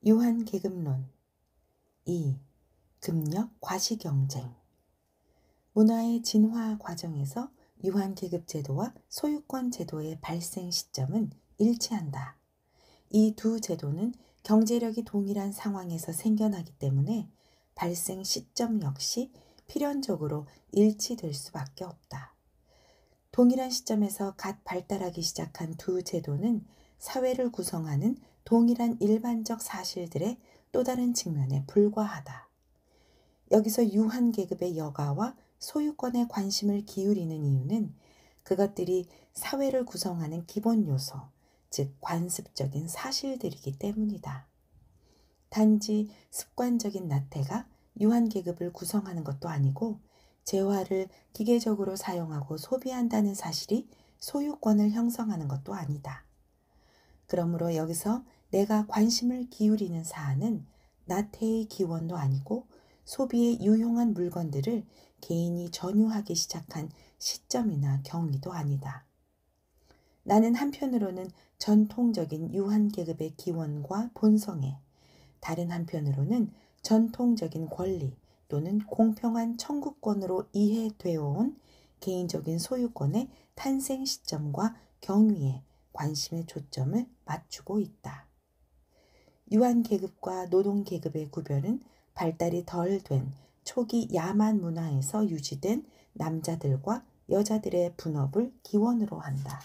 유한계급론 2. 급력 과시경쟁. 문화의 진화 과정에서 유한계급 제도와 소유권 제도의 발생 시점은 일치한다. 이 두 제도는 경제력이 동일한 상황에서 생겨나기 때문에 발생 시점 역시 필연적으로 일치될 수밖에 없다. 동일한 시점에서 갓 발달하기 시작한 두 제도는 사회를 구성하는 동일한 일반적 사실들의 또 다른 측면에 불과하다. 여기서 유한계급의 여가와 소유권에 관심을 기울이는 이유는 그것들이 사회를 구성하는 기본 요소, 즉 관습적인 사실들이기 때문이다. 단지 습관적인 나태가 유한계급을 구성하는 것도 아니고 재화를 기계적으로 사용하고 소비한다는 사실이 소유권을 형성하는 것도 아니다. 그러므로 여기서 내가 관심을 기울이는 사안은 나태의 기원도 아니고 소비에 유용한 물건들을 개인이 전유하기 시작한 시점이나 경위도 아니다. 나는 한편으로는 전통적인 유한계급의 기원과 본성에, 다른 한편으로는 전통적인 권리 또는 공평한 청구권으로 이해되어 온 개인적인 소유권의 탄생 시점과 경위에 관심의 초점을 맞추고 있다. 유한계급과 노동계급의 구별은 발달이 덜 된 초기 야만 문화에서 유지된 남자들과 여자들의 분업을 기원으로 한다.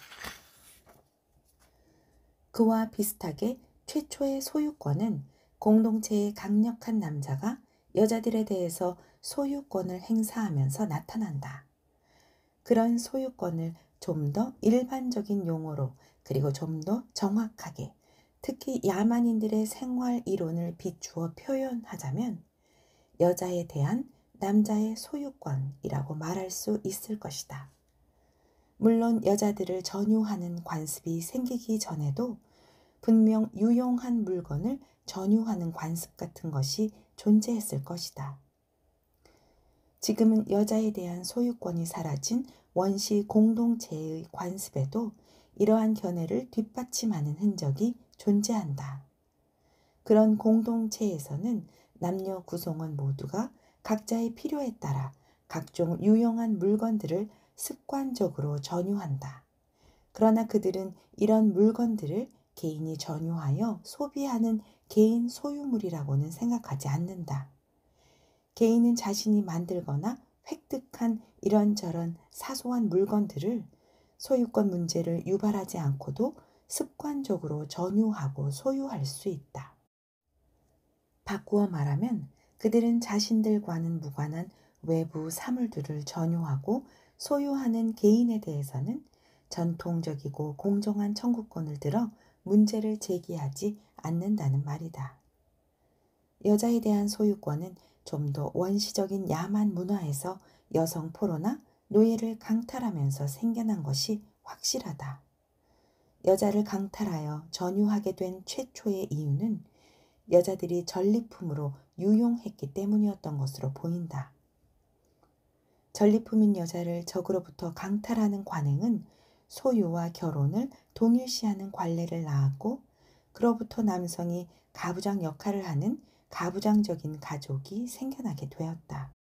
그와 비슷하게 최초의 소유권은 공동체의 강력한 남자가 여자들에 대해서 소유권을 행사하면서 나타난다. 그런 소유권을 좀 더 일반적인 용어로 그리고 좀 더 정확하게 특히 야만인들의 생활 이론을 비추어 표현하자면 여자에 대한 남자의 소유권이라고 말할 수 있을 것이다. 물론 여자들을 전유하는 관습이 생기기 전에도 분명 유용한 물건을 전유하는 관습 같은 것이 존재했을 것이다. 지금은 여자에 대한 소유권이 사라진 원시 공동체의 관습에도 이러한 견해를 뒷받침하는 흔적이 존재한다. 그런 공동체에서는 남녀 구성원 모두가 각자의 필요에 따라 각종 유용한 물건들을 습관적으로 전유한다. 그러나 그들은 이런 물건들을 개인이 전유하여 소비하는 개인 소유물이라고는 생각하지 않는다. 개인은 자신이 만들거나 획득한 이런저런 사소한 물건들을 소유권 문제를 유발하지 않고도 습관적으로 전유하고 소유할 수 있다. 바꾸어 말하면 그들은 자신들과는 무관한 외부 사물들을 전유하고 소유하는 개인에 대해서는 전통적이고 공정한 청구권을 들어 문제를 제기하지 않는다는 말이다. 여자에 대한 소유권은 좀 더 원시적인 야만 문화에서 여성 포로나 노예를 강탈하면서 생겨난 것이 확실하다. 여자를 강탈하여 전유하게 된 최초의 이유는 여자들이 전리품으로 유용했기 때문이었던 것으로 보인다. 전리품인 여자를 적으로부터 강탈하는 관행은 소유와 결혼을 동일시하는 관례를 낳았고 그로부터 남성이 가부장 역할을 하는 가부장적인 가족이 생겨나게 되었다.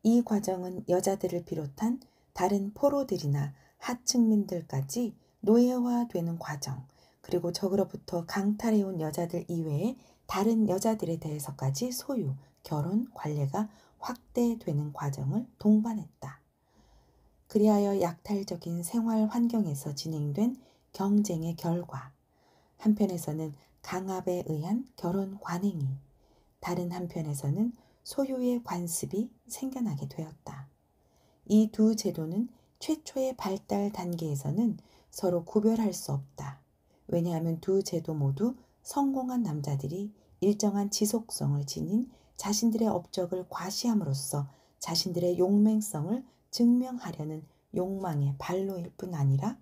이 과정은 여자들을 비롯한 다른 포로들이나 하층민들까지 노예화되는 과정, 그리고 적으로부터 강탈해온 여자들 이외의 다른 여자들에 대해서까지 소유, 결혼, 관례가 확대되는 과정을 동반했다. 그리하여 약탈적인 생활 환경에서 진행된 경쟁의 결과, 한편에서는 강압에 의한 결혼 관행이, 다른 한편에서는 소유의 관습이 생겨나게 되었다. 이 두 제도는 최초의 발달 단계에서는 서로 구별할 수 없다. 왜냐하면 두 제도 모두 성공한 남자들이 일정한 지속성을 지닌 자신들의 업적을 과시함으로써 자신들의 용맹성을 증명하려는 욕망의 발로일 뿐 아니라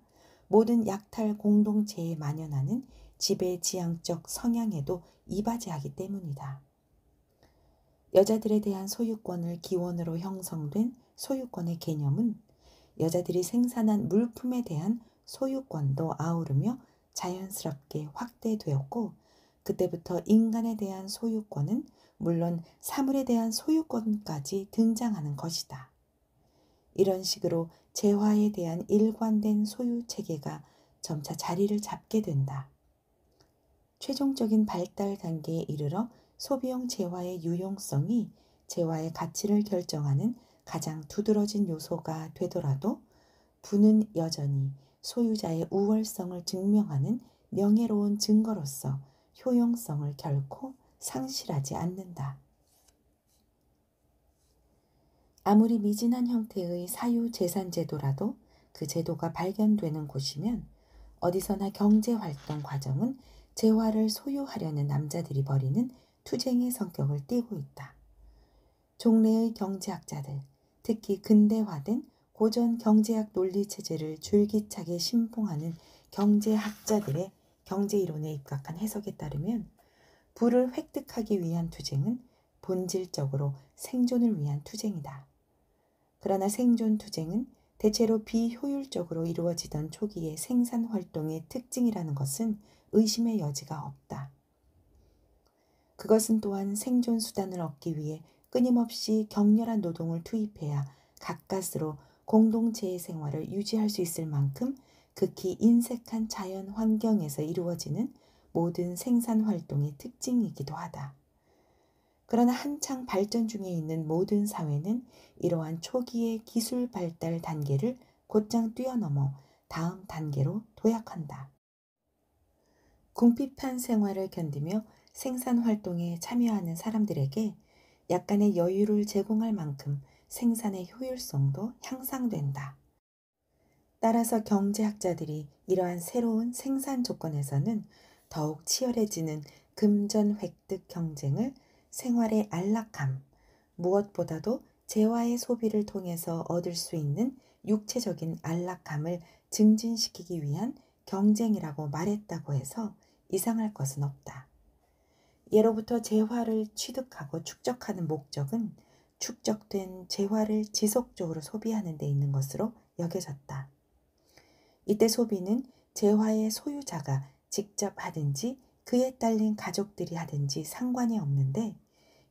모든 약탈 공동체에 만연하는 지배지향적 성향에도 이바지하기 때문이다. 여자들에 대한 소유권을 기원으로 형성된 소유권의 개념은 여자들이 생산한 물품에 대한 소유권도 아우르며 자연스럽게 확대되었고 그때부터 인간에 대한 소유권은 물론 사물에 대한 소유권까지 등장하는 것이다. 이런 식으로 재화에 대한 일관된 소유 체계가 점차 자리를 잡게 된다. 최종적인 발달 단계에 이르러 소비용 재화의 유용성이 재화의 가치를 결정하는 가장 두드러진 요소가 되더라도 부는 여전히 소유자의 우월성을 증명하는 명예로운 증거로서 효용성을 결코 상실하지 않는다. 아무리 미진한 형태의 사유재산 제도라도 그 제도가 발견되는 곳이면 어디서나 경제활동 과정은 재화를 소유하려는 남자들이 벌이는 투쟁의 성격을 띠고 있다. 종래의 경제학자들, 특히 근대화된 고전 경제학 논리체제를 줄기차게 신봉하는 경제학자들의 경제이론에 입각한 해석에 따르면 부를 획득하기 위한 투쟁은 본질적으로 생존을 위한 투쟁이다. 그러나 생존 투쟁은 대체로 비효율적으로 이루어지던 초기의 생산활동의 특징이라는 것은 의심의 여지가 없다. 그것은 또한 생존 수단을 얻기 위해 끊임없이 격렬한 노동을 투입해야 가까스로 공동체의 생활을 유지할 수 있을 만큼 극히 인색한 자연 환경에서 이루어지는 모든 생산활동의 특징이기도 하다. 그러나 한창 발전 중에 있는 모든 사회는 이러한 초기의 기술 발달 단계를 곧장 뛰어넘어 다음 단계로 도약한다. 궁핍한 생활을 견디며 생산활동에 참여하는 사람들에게 약간의 여유를 제공할 만큼 생산의 효율성도 향상된다. 따라서 경제학자들이 이러한 새로운 생산 조건에서는 더욱 치열해지는 금전 획득 경쟁을 생활의 안락함, 무엇보다도 재화의 소비를 통해서 얻을 수 있는 육체적인 안락함을 증진시키기 위한 경쟁이라고 말했다고 해서 이상할 것은 없다. 예로부터 재화를 취득하고 축적하는 목적은 축적된 재화를 지속적으로 소비하는 데 있는 것으로 여겨졌다. 이때 소비는 재화의 소유자가 직접 하든지 그에 딸린 가족들이 하든지 상관이 없는데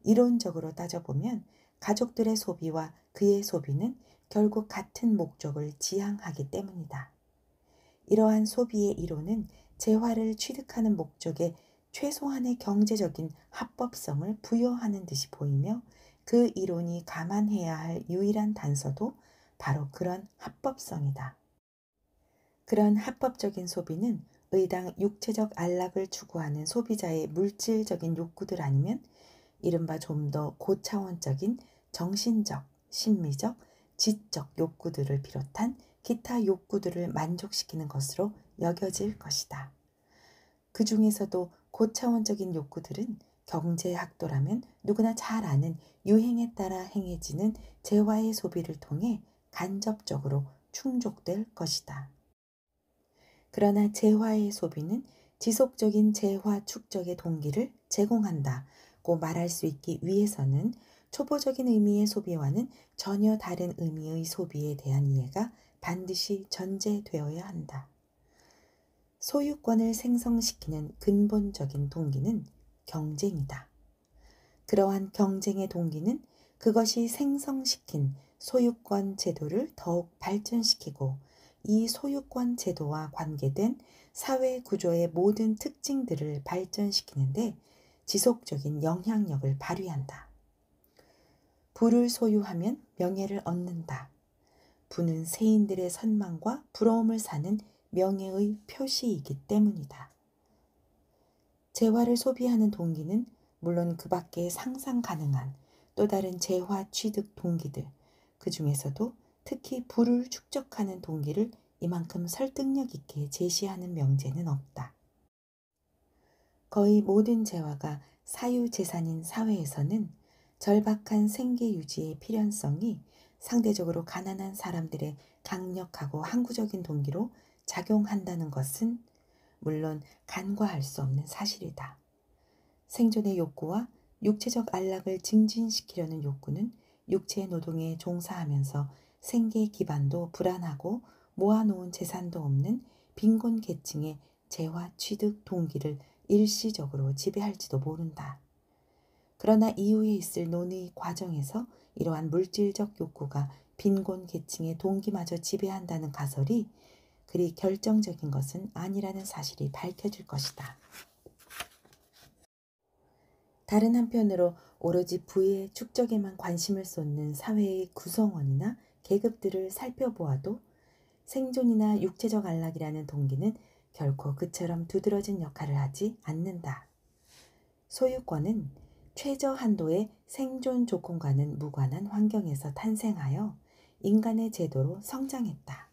이론적으로 따져보면 가족들의 소비와 그의 소비는 결국 같은 목적을 지향하기 때문이다. 이러한 소비의 이론은 재화를 취득하는 목적에 최소한의 경제적인 합법성을 부여하는 듯이 보이며 그 이론이 감안해야 할 유일한 단서도 바로 그런 합법성이다. 그런 합법적인 소비는 의당 육체적 안락을 추구하는 소비자의 물질적인 욕구들 아니면 이른바 좀 더 고차원적인 정신적, 심미적, 지적 욕구들을 비롯한 기타 욕구들을 만족시키는 것으로 여겨질 것이다. 그 중에서도 고차원적인 욕구들은 경제학도라면 누구나 잘 아는 유행에 따라 행해지는 재화의 소비를 통해 간접적으로 충족될 것이다. 그러나 재화의 소비는 지속적인 재화 축적의 동기를 제공한다고 말할 수 있기 위해서는 초보적인 의미의 소비와는 전혀 다른 의미의 소비에 대한 이해가 반드시 전제되어야 한다. 소유권을 생성시키는 근본적인 동기는 경쟁이다. 그러한 경쟁의 동기는 그것이 생성시킨 소유권 제도를 더욱 발전시키고 이 소유권 제도와 관계된 사회 구조의 모든 특징들을 발전시키는데 지속적인 영향력을 발휘한다. 부를 소유하면 명예를 얻는다. 부는 세인들의 선망과 부러움을 사는 명예의 표시이기 때문이다. 재화를 소비하는 동기는 물론 그 밖에 상상 가능한 또 다른 재화 취득 동기들, 그 중에서도 특히 부를 축적하는 동기를 이만큼 설득력 있게 제시하는 명제는 없다. 거의 모든 재화가 사유재산인 사회에서는 절박한 생계 유지의 필연성이 상대적으로 가난한 사람들의 강력하고 항구적인 동기로 작용한다는 것은 물론 간과할 수 없는 사실이다. 생존의 욕구와 육체적 안락을 증진시키려는 욕구는 육체 노동에 종사하면서 생계 기반도 불안하고 모아놓은 재산도 없는 빈곤 계층의 재화 취득 동기를 일시적으로 지배할지도 모른다. 그러나 이후에 있을 논의 과정에서 이러한 물질적 욕구가 빈곤 계층의 동기마저 지배한다는 가설이 그리 결정적인 것은 아니라는 사실이 밝혀질 것이다. 다른 한편으로 오로지 부의 축적에만 관심을 쏟는 사회의 구성원이나 계급들을 살펴보아도 생존이나 육체적 안락이라는 동기는 결코 그처럼 두드러진 역할을 하지 않는다. 소유권은 최저 한도의 생존 조건과는 무관한 환경에서 탄생하여 인간의 제도로 성장했다.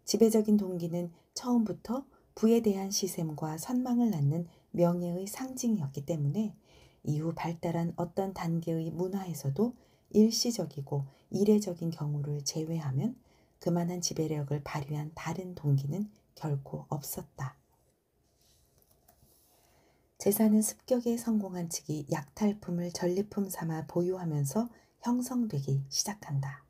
지배적인 동기는 처음부터 부에 대한 시샘과 선망을 낳는 명예의 상징이었기 때문에 이후 발달한 어떤 단계의 문화에서도 일시적이고 이례적인 경우를 제외하면 그만한 지배력을 발휘한 다른 동기는 결코 없었다. 재산은 습격에 성공한 측이 약탈품을 전리품 삼아 보유하면서 형성되기 시작한다.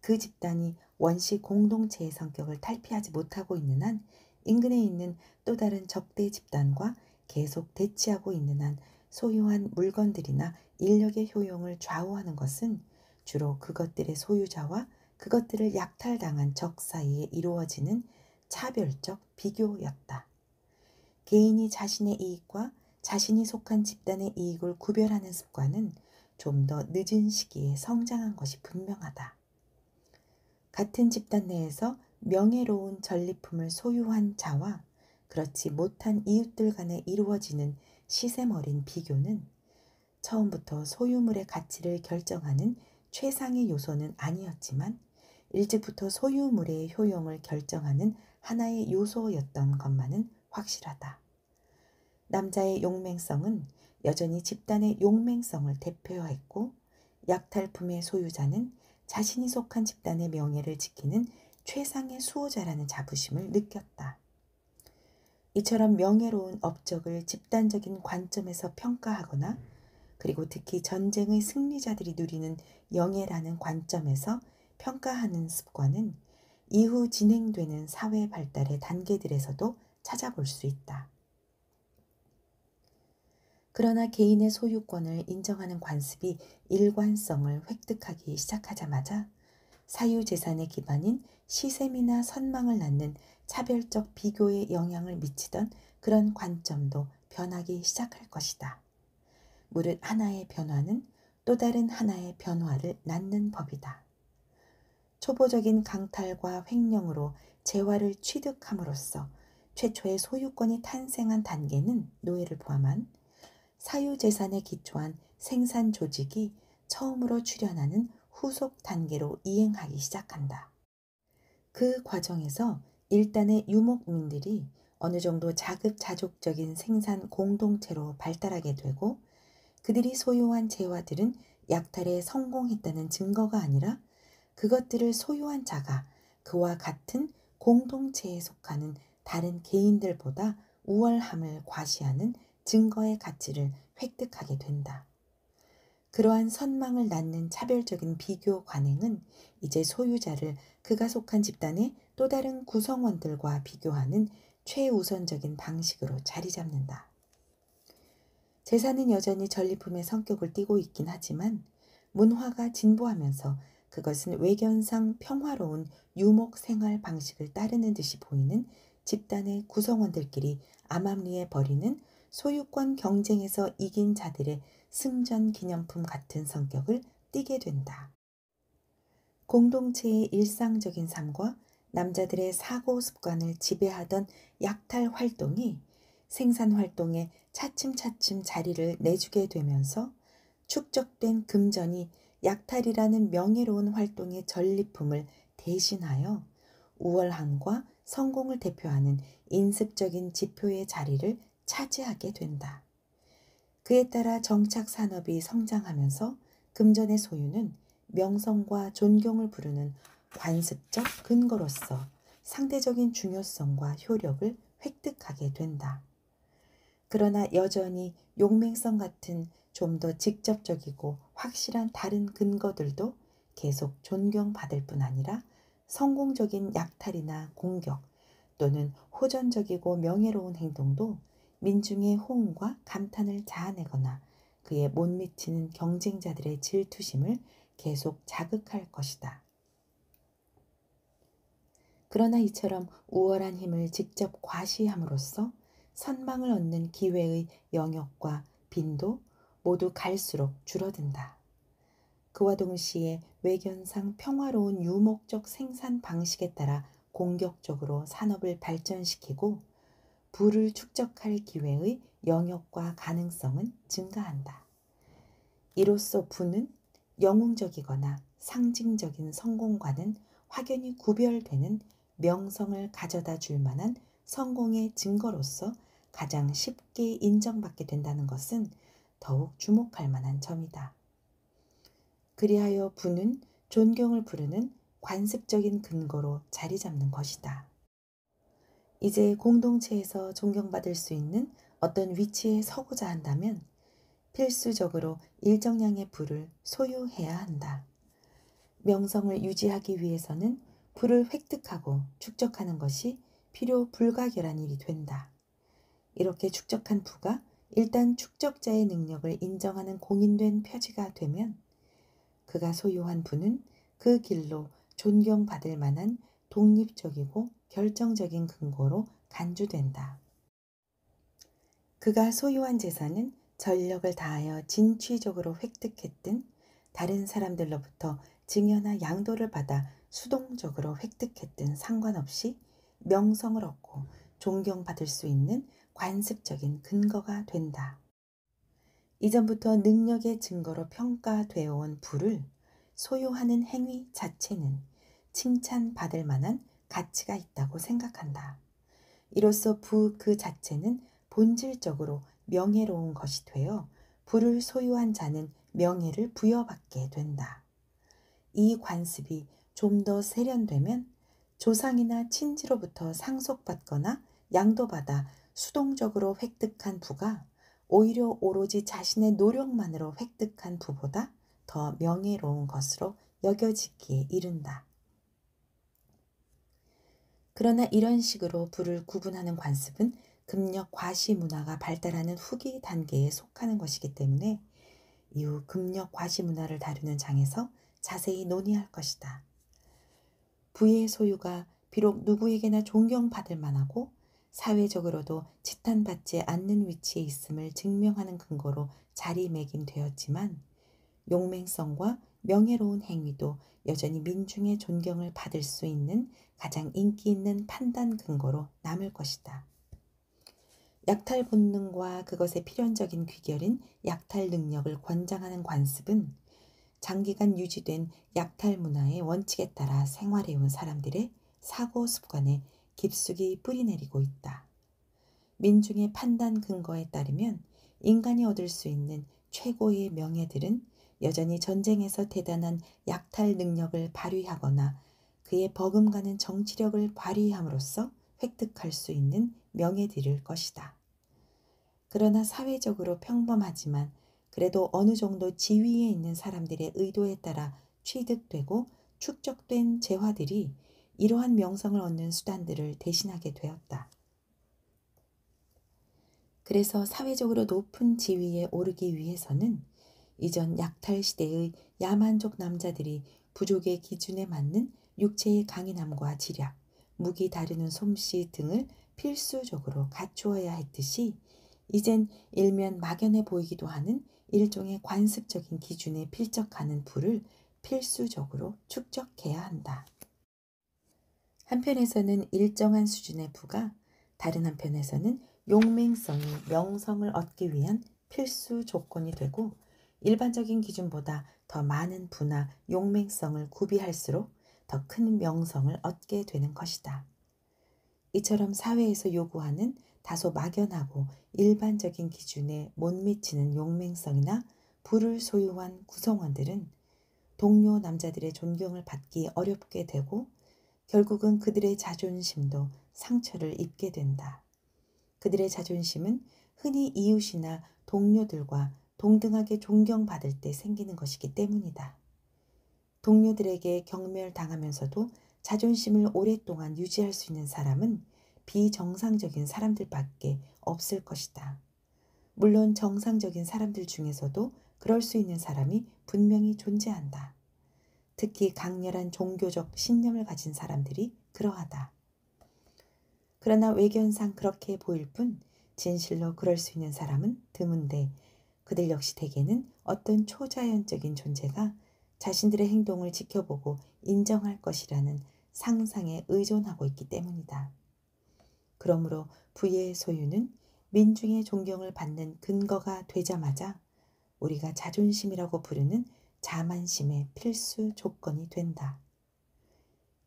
그 집단이 원시 공동체의 성격을 탈피하지 못하고 있는 한 인근에 있는 또 다른 적대 집단과 계속 대치하고 있는 한 소유한 물건들이나 인력의 효용을 좌우하는 것은 주로 그것들의 소유자와 그것들을 약탈당한 적 사이에 이루어지는 차별적 비교였다. 개인이 자신의 이익과 자신이 속한 집단의 이익을 구별하는 습관은 좀 더 늦은 시기에 성장한 것이 분명하다. 같은 집단 내에서 명예로운 전리품을 소유한 자와 그렇지 못한 이웃들 간에 이루어지는 시샘 어린 비교는 처음부터 소유물의 가치를 결정하는 최상의 요소는 아니었지만 일찍부터 소유물의 효용을 결정하는 하나의 요소였던 것만은 확실하다. 남자의 용맹성은 여전히 집단의 용맹성을 대표했고 약탈품의 소유자는 자신이 속한 집단의 명예를 지키는 최상의 수호자라는 자부심을 느꼈다. 이처럼 명예로운 업적을 집단적인 관점에서 평가하거나 그리고 특히 전쟁의 승리자들이 누리는 영예라는 관점에서 평가하는 습관은 이후 진행되는 사회 발달의 단계들에서도 찾아볼 수 있다. 그러나 개인의 소유권을 인정하는 관습이 일관성을 획득하기 시작하자마자 사유재산의 기반인 시샘이나 선망을 낳는 차별적 비교에 영향을 미치던 그런 관점도 변하기 시작할 것이다. 무릇 하나의 변화는 또 다른 하나의 변화를 낳는 법이다. 초보적인 강탈과 횡령으로 재화를 취득함으로써 최초의 소유권이 탄생한 단계는 노예를 포함한 사유재산에 기초한 생산 조직이 처음으로 출현하는 후속 단계로 이행하기 시작한다. 그 과정에서 일단의 유목민들이 어느 정도 자급자족적인 생산 공동체로 발달하게 되고 그들이 소유한 재화들은 약탈에 성공했다는 증거가 아니라 그것들을 소유한 자가 그와 같은 공동체에 속하는 다른 개인들보다 우월함을 과시하는 증거의 가치를 획득하게 된다. 그러한 선망을 낳는 차별적인 비교 관행은 이제 소유자를 그가 속한 집단의 또 다른 구성원들과 비교하는 최우선적인 방식으로 자리 잡는다. 재산은 여전히 전리품의 성격을 띠고 있긴 하지만 문화가 진보하면서 그것은 외견상 평화로운 유목 생활 방식을 따르는 듯이 보이는 집단의 구성원들끼리 암암리에 벌이는 소유권 경쟁에서 이긴 자들의 승전 기념품 같은 성격을 띠게 된다. 공동체의 일상적인 삶과 남자들의 사고 습관을 지배하던 약탈 활동이 생산 활동에 차츰차츰 자리를 내주게 되면서 축적된 금전이 약탈이라는 명예로운 활동의 전리품을 대신하여 우월함과 성공을 대표하는 인습적인 지표의 자리를 차지하게 된다. 그에 따라 정착 산업이 성장하면서 금전의 소유는 명성과 존경을 부르는 관습적 근거로서 상대적인 중요성과 효력을 획득하게 된다. 그러나 여전히 용맹성 같은 좀 더 직접적이고 확실한 다른 근거들도 계속 존경받을 뿐 아니라 성공적인 약탈이나 공격 또는 호전적이고 명예로운 행동도 민중의 호응과 감탄을 자아내거나 그에 못 미치는 경쟁자들의 질투심을 계속 자극할 것이다. 그러나 이처럼 우월한 힘을 직접 과시함으로써 선망을 얻는 기회의 영역과 빈도 모두 갈수록 줄어든다. 그와 동시에 외견상 평화로운 유목적 생산 방식에 따라 공격적으로 산업을 발전시키고 부를 축적할 기회의 영역과 가능성은 증가한다. 이로써 부는 영웅적이거나 상징적인 성공과는 확연히 구별되는 명성을 가져다 줄 만한 성공의 증거로서 가장 쉽게 인정받게 된다는 것은 더욱 주목할 만한 점이다. 그리하여 부는 존경을 부르는 관습적인 근거로 자리 잡는 것이다. 이제 공동체에서 존경받을 수 있는 어떤 위치에 서고자 한다면 필수적으로 일정량의 부를 소유해야 한다. 명성을 유지하기 위해서는 부를 획득하고 축적하는 것이 필요 불가결한 일이 된다. 이렇게 축적한 부가 일단 축적자의 능력을 인정하는 공인된 표지가 되면 그가 소유한 부는 그 길로 존경받을 만한 독립적이고 결정적인 근거로 간주된다. 그가 소유한 재산은 전력을 다하여 진취적으로 획득했든 다른 사람들로부터 증여나 양도를 받아 수동적으로 획득했든 상관없이 명성을 얻고 존경받을 수 있는 관습적인 근거가 된다. 이전부터 능력의 증거로 평가되어 온 부를 소유하는 행위 자체는 칭찬받을 만한 가치가 있다고 생각한다. 이로써 부 그 자체는 본질적으로 명예로운 것이 되어 부를 소유한 자는 명예를 부여받게 된다. 이 관습이 좀 더 세련되면 조상이나 친지로부터 상속받거나 양도받아 수동적으로 획득한 부가 오히려 오로지 자신의 노력만으로 획득한 부보다 더 명예로운 것으로 여겨지기에 이른다. 그러나 이런 식으로 부를 구분하는 관습은 금력 과시 문화가 발달하는 후기 단계에 속하는 것이기 때문에 이후 금력 과시 문화를 다루는 장에서 자세히 논의할 것이다. 부의 소유가 비록 누구에게나 존경받을 만하고 사회적으로도 지탄받지 않는 위치에 있음을 증명하는 근거로 자리매김되었지만 용맹성과 명예로운 행위도 여전히 민중의 존경을 받을 수 있는 가장 인기 있는 판단 근거로 남을 것이다. 약탈 본능과 그것의 필연적인 귀결인 약탈 능력을 권장하는 관습은 장기간 유지된 약탈 문화의 원칙에 따라 생활해온 사람들의 사고 습관에 깊숙이 뿌리내리고 있다. 민중의 판단 근거에 따르면 인간이 얻을 수 있는 최고의 명예들은 여전히 전쟁에서 대단한 약탈 능력을 발휘하거나 그의 버금가는 정치력을 발휘함으로써 획득할 수 있는 명예들일 것이다. 그러나 사회적으로 평범하지만 그래도 어느 정도 지위에 있는 사람들의 의도에 따라 취득되고 축적된 재화들이 이러한 명성을 얻는 수단들을 대신하게 되었다. 그래서 사회적으로 높은 지위에 오르기 위해서는 이전 약탈 시대의 야만족 남자들이 부족의 기준에 맞는 육체의 강인함과 지략, 무기 다루는 솜씨 등을 필수적으로 갖추어야 했듯이 이젠 일면 막연해 보이기도 하는 일종의 관습적인 기준에 필적하는 부를 필수적으로 축적해야 한다. 한편에서는 일정한 수준의 부가 다른 한편에서는 용맹성이 명성을 얻기 위한 필수 조건이 되고 일반적인 기준보다 더 많은 부나 용맹성을 구비할수록 더 큰 명성을 얻게 되는 것이다. 이처럼 사회에서 요구하는 다소 막연하고 일반적인 기준에 못 미치는 용맹성이나 부를 소유한 구성원들은 동료 남자들의 존경을 받기 어렵게 되고 결국은 그들의 자존심도 상처를 입게 된다. 그들의 자존심은 흔히 이웃이나 동료들과 동등하게 존경받을 때 생기는 것이기 때문이다. 동료들에게 경멸당하면서도 자존심을 오랫동안 유지할 수 있는 사람은 비정상적인 사람들밖에 없을 것이다. 물론 정상적인 사람들 중에서도 그럴 수 있는 사람이 분명히 존재한다. 특히 강렬한 종교적 신념을 가진 사람들이 그러하다. 그러나 외견상 그렇게 보일 뿐 진실로 그럴 수 있는 사람은 드문데 그들 역시 대개는 어떤 초자연적인 존재가 자신들의 행동을 지켜보고 인정할 것이라는 상상에 의존하고 있기 때문이다. 그러므로 부의 소유는 민중의 존경을 받는 근거가 되자마자 우리가 자존심이라고 부르는 자만심의 필수 조건이 된다.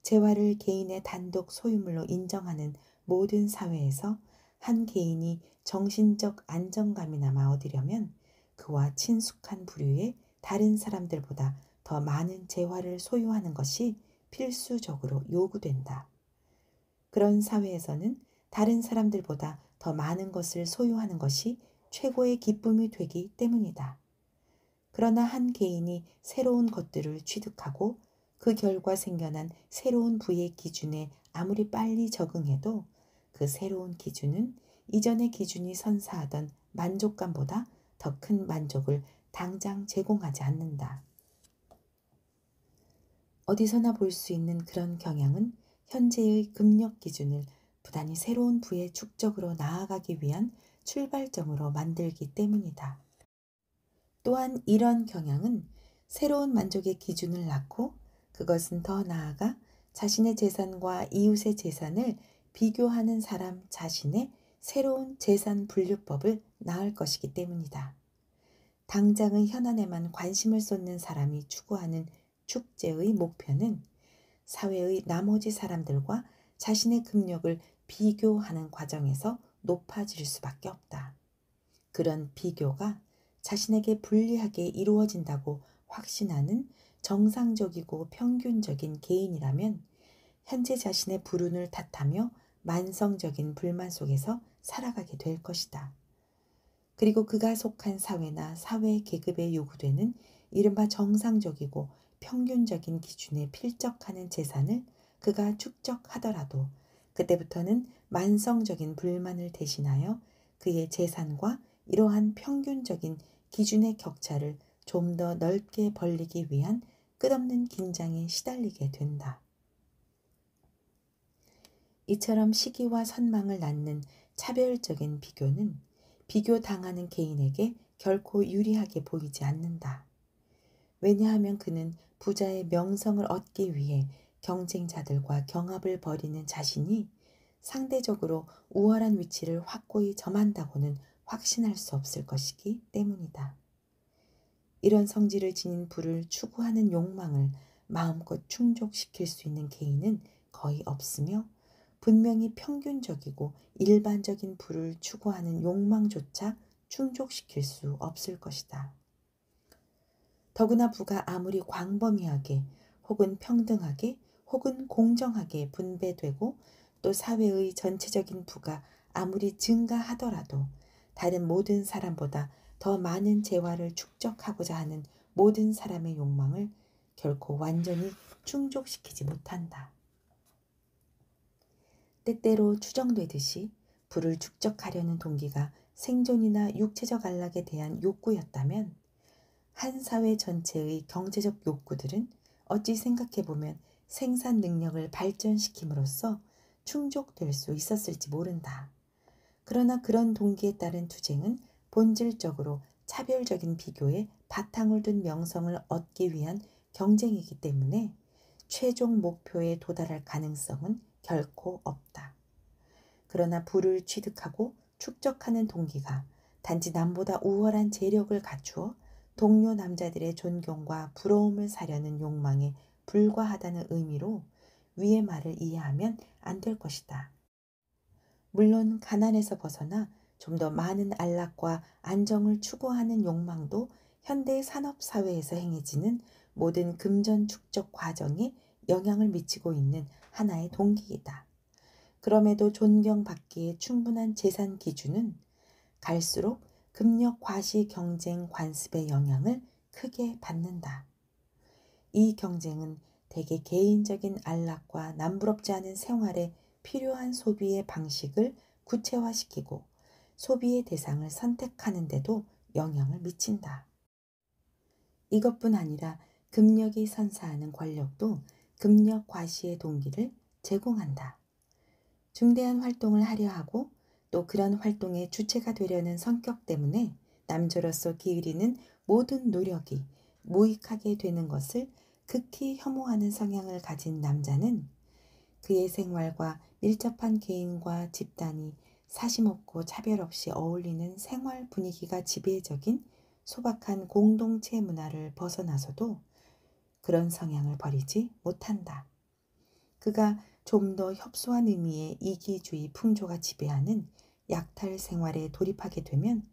재화를 개인의 단독 소유물로 인정하는 모든 사회에서 한 개인이 정신적 안정감이나마 얻으려면 그와 친숙한 부류의 다른 사람들보다 더 많은 재화를 소유하는 것이 필수적으로 요구된다. 그런 사회에서는 다른 사람들보다 더 많은 것을 소유하는 것이 최고의 기쁨이 되기 때문이다. 그러나 한 개인이 새로운 것들을 취득하고 그 결과 생겨난 새로운 부의 기준에 아무리 빨리 적응해도 그 새로운 기준은 이전의 기준이 선사하던 만족감보다 더 큰 만족을 당장 제공하지 않는다. 어디서나 볼 수 있는 그런 경향은 현재의 금력 기준을 부단히 새로운 부의 축적으로 나아가기 위한 출발점으로 만들기 때문이다. 또한 이런 경향은 새로운 만족의 기준을 낳고 그것은 더 나아가 자신의 재산과 이웃의 재산을 비교하는 사람 자신의 새로운 재산 분류법을 낳을 것이기 때문이다. 당장의 현안에만 관심을 쏟는 사람이 추구하는 축제의 목표는 사회의 나머지 사람들과 자신의 금력을 비교하는 과정에서 높아질 수밖에 없다. 그런 비교가 자신에게 불리하게 이루어진다고 확신하는 정상적이고 평균적인 개인이라면 현재 자신의 불운을 탓하며 만성적인 불만 속에서 살아가게 될 것이다. 그리고 그가 속한 사회나 사회 계급에 요구되는 이른바 정상적이고 평균적인 기준에 필적하는 재산을 그가 축적하더라도 그때부터는 만성적인 불만을 대신하여 그의 재산과 이러한 평균적인 기준의 격차를 좀 더 넓게 벌리기 위한 끝없는 긴장에 시달리게 된다. 이처럼 시기와 선망을 낳는 차별적인 비교는 비교당하는 개인에게 결코 유리하게 보이지 않는다. 왜냐하면 그는 부자의 명성을 얻기 위해 경쟁자들과 경합을 벌이는 자신이 상대적으로 우월한 위치를 확고히 점한다고는 확신할 수 없을 것이기 때문이다. 이런 성질을 지닌 부를 추구하는 욕망을 마음껏 충족시킬 수 있는 개인은 거의 없으며 분명히 평균적이고 일반적인 부를 추구하는 욕망조차 충족시킬 수 없을 것이다. 더구나 부가 아무리 광범위하게 혹은 평등하게 혹은 공정하게 분배되고 또 사회의 전체적인 부가 아무리 증가하더라도 다른 모든 사람보다 더 많은 재화를 축적하고자 하는 모든 사람의 욕망을 결코 완전히 충족시키지 못한다. 때때로 추정되듯이 부를 축적하려는 동기가 생존이나 육체적 안락에 대한 욕구였다면 한 사회 전체의 경제적 욕구들은 어찌 생각해보면 생산 능력을 발전시킴으로써 충족될 수 있었을지 모른다. 그러나 그런 동기에 따른 투쟁은 본질적으로 차별적인 비교에 바탕을 둔 명성을 얻기 위한 경쟁이기 때문에 최종 목표에 도달할 가능성은 결코 없다. 그러나 부를 취득하고 축적하는 동기가 단지 남보다 우월한 재력을 갖추어 동료 남자들의 존경과 부러움을 사려는 욕망에 불과하다는 의미로 위의 말을 이해하면 안 될 것이다. 물론 가난에서 벗어나 좀 더 많은 안락과 안정을 추구하는 욕망도 현대 산업사회에서 행해지는 모든 금전 축적 과정에 영향을 미치고 있는 하나의 동기이다. 그럼에도 존경받기에 충분한 재산 기준은 갈수록 금력 과시 경쟁 관습의 영향을 크게 받는다. 이 경쟁은 대개 개인적인 안락과 남부럽지 않은 생활의 필요한 소비의 방식을 구체화시키고 소비의 대상을 선택하는 데도 영향을 미친다. 이것뿐 아니라 금력이 선사하는 권력도 금력 과시의 동기를 제공한다. 중대한 활동을 하려 하고 또 그런 활동의 주체가 되려는 성격 때문에 남자로서 기울이는 모든 노력이 무익하게 되는 것을 극히 혐오하는 성향을 가진 남자는 그의 생활과 밀접한 개인과 집단이 사심없고 차별 없이 어울리는 생활 분위기가 지배적인 소박한 공동체 문화를 벗어나서도 그런 성향을 버리지 못한다. 그가 좀 더 협소한 의미의 이기주의 풍조가 지배하는 약탈 생활에 돌입하게 되면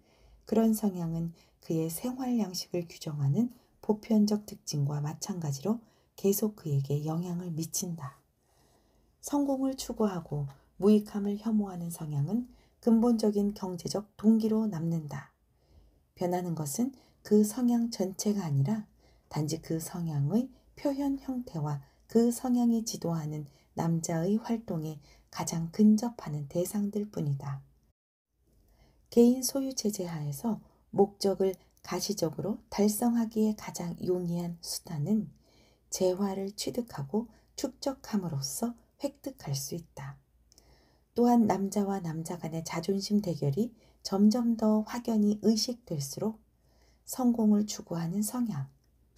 그런 성향은 그의 생활 양식을 규정하는 보편적 특징과 마찬가지로 계속 그에게 영향을 미친다. 성공을 추구하고 무익함을 혐오하는 성향은 근본적인 경제적 동기로 남는다. 변하는 것은 그 성향 전체가 아니라 단지 그 성향의 표현 형태와 그 성향이 지도하는 남자의 활동에 가장 근접하는 대상들 뿐이다. 개인 소유 체제 하에서 목적을 가시적으로 달성하기에 가장 용이한 수단은 재화를 취득하고 축적함으로써 획득할 수 있다. 또한 남자와 남자 간의 자존심 대결이 점점 더 확연히 의식될수록 성공을 추구하는 성향,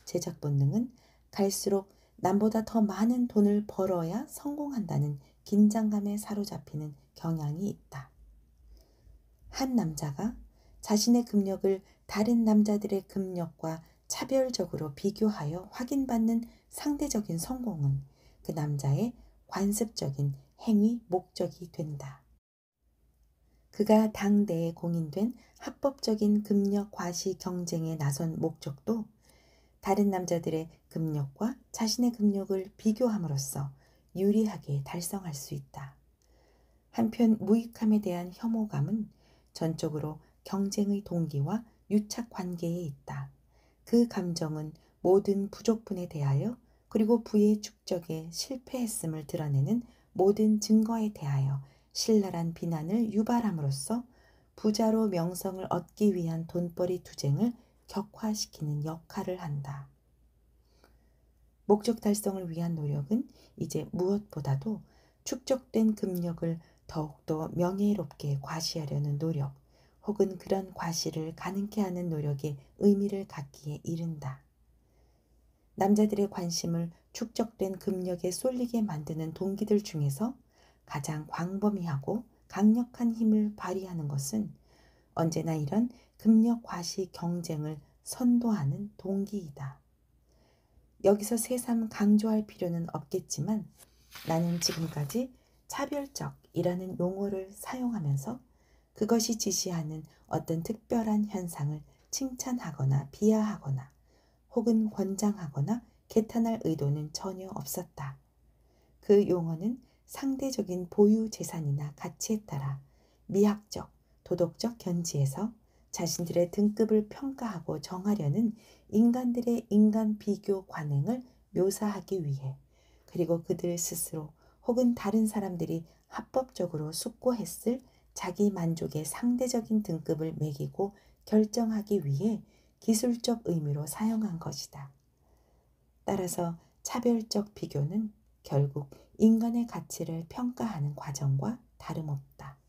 제작 본능은 갈수록 남보다 더 많은 돈을 벌어야 성공한다는 긴장감에 사로잡히는 경향이 있다. 한 남자가 자신의 금력을 다른 남자들의 금력과 차별적으로 비교하여 확인받는 상대적인 성공은 그 남자의 관습적인 행위 목적이 된다. 그가 당대에 공인된 합법적인 금력 과시 경쟁에 나선 목적도 다른 남자들의 금력과 자신의 금력을 비교함으로써 유리하게 달성할 수 있다. 한편 무익함에 대한 혐오감은 전적으로 경쟁의 동기와 유착 관계에 있다. 그 감정은 모든 부족분에 대하여 그리고 부의 축적에 실패했음을 드러내는 모든 증거에 대하여 신랄한 비난을 유발함으로써 부자로 명성을 얻기 위한 돈벌이 투쟁을 격화시키는 역할을 한다. 목적 달성을 위한 노력은 이제 무엇보다도 축적된 금력을 더욱더 명예롭게 과시하려는 노력, 혹은 그런 과시를 가능케 하는 노력에 의미를 갖기에 이른다. 남자들의 관심을 축적된 금력에 쏠리게 만드는 동기들 중에서 가장 광범위하고 강력한 힘을 발휘하는 것은 언제나 이런 금력 과시 경쟁을 선도하는 동기이다. 여기서 새삼 강조할 필요는 없겠지만 나는 지금까지 차별적이라는 용어를 사용하면서 그것이 지시하는 어떤 특별한 현상을 칭찬하거나 비하하거나 혹은 권장하거나 개탄할 의도는 전혀 없었다. 그 용어는 상대적인 보유 재산이나 가치에 따라 미학적, 도덕적 견지에서 자신들의 등급을 평가하고 정하려는 인간들의 인간 비교 관행을 묘사하기 위해 그리고 그들 스스로 혹은 다른 사람들이 합법적으로 숙고했을 자기 만족의 상대적인 등급을 매기고 결정하기 위해 기술적 의미로 사용한 것이다. 따라서 차별적 비교는 결국 인간의 가치를 평가하는 과정과 다름없다.